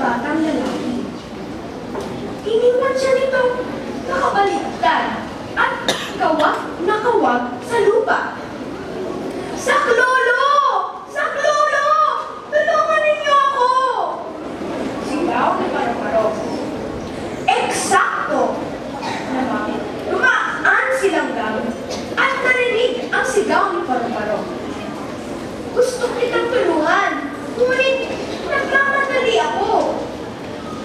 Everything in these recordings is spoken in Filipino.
batang lalaki. Iniwan siya nitong nakabaligtad at kawag na kawag sa lupa. Saklolo! Saklolo! Tulungan ninyo ako! Sigaw ni Paru-Paro. Eksakto! Naman, dumaan silang gamit at narinig ang sigaw ni Paru-Paro. Gusto kitang tulungan, ngunit nagmamadali ako.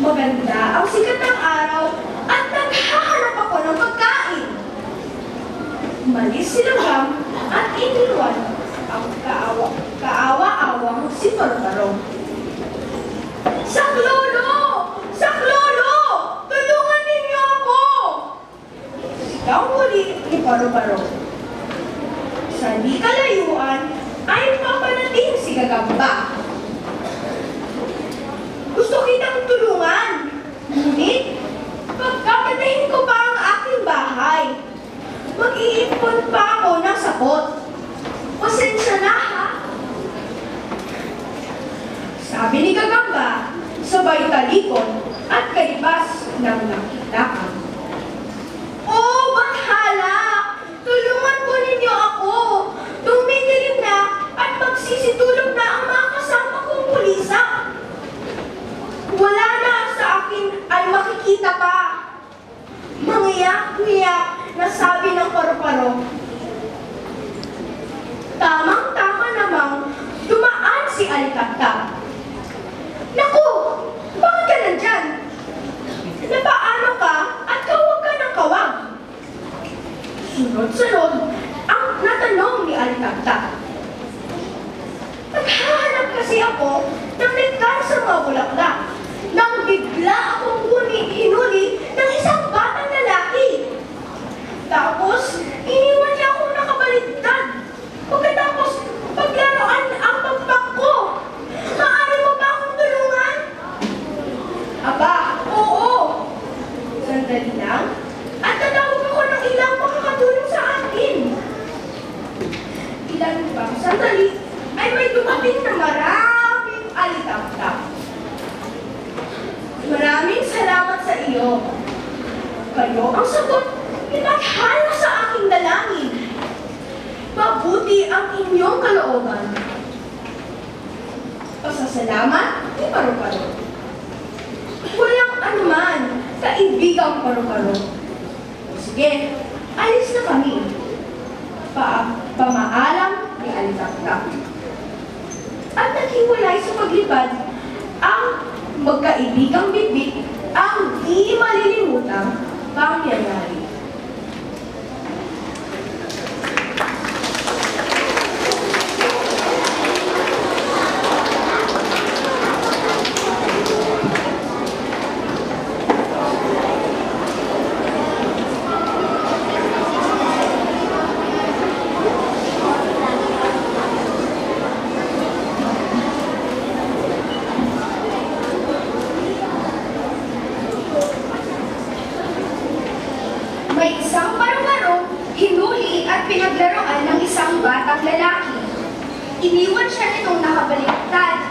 Maganda ang sikat ng araw at naghahanap ako ng pagkain. Malis silang gam at iniwan ang kaawa-awang si Paru-Paro. Saklolo! Saklolo! Tulungan ninyo ako! Sigaw muli ni Paru-Paro. Sa di kalayuan ay papanating si Gagamba. Gusto kitang tulungan, ngunit pagkapatayin ko pa ang aking bahay, mag-iipon pa ako ng sapot. Pasensya na, ha? Sabi ni Gagamba, sabay talikod at kalibas ng nakita ka. Oh, bakhala! Tulungan po ninyo ako! Tumidilim na at magsisitulog na ang mga kasama kong pulisa. Wala na sa akin ay makikita pa. Mangiyak-ngiyak na sabi ng Paru-Paro. Tamang-tama namang dumaan si Alikabok. Naku! Bakit ka nandyan? Napaano ka at kawag ka ng kawag? Sunod-sunod ang natanong ni Alikabok. Naghahanap kasi ako ng nektar sa mga bulaklak nang bigla akong hinuli ng isang batang lalaki. Tapos, iniwan niya akong nakabaligtad. Pagkatapos, paglaruan ang pagpak ko. Maaari mo ba akong tulungan? Aba, oo. Sandali lang. At tatawag ako ng ilang makakatulong sa akin. Ilan bang sandali ay may dumating na maraming Alikabok. Maraming salamat sa iyo. Kayo ang sagot, pinaghala sa aking dalangin. Mabuti ang inyong kalooban. Pasasalamat ni Paru-Paro. Walang anuman, kaibigang Paru-Paro. Sige, alis na kami. Pamaalam ni Alikabok. At naghiwalay sa paglipad ang magkaibigang Bitbit ang di malilimutang pangyayari. May isang Paru-Paro, hinuli at pinaglaruan ng isang batang lalaki. Iniwan siya nitong nakabaliktad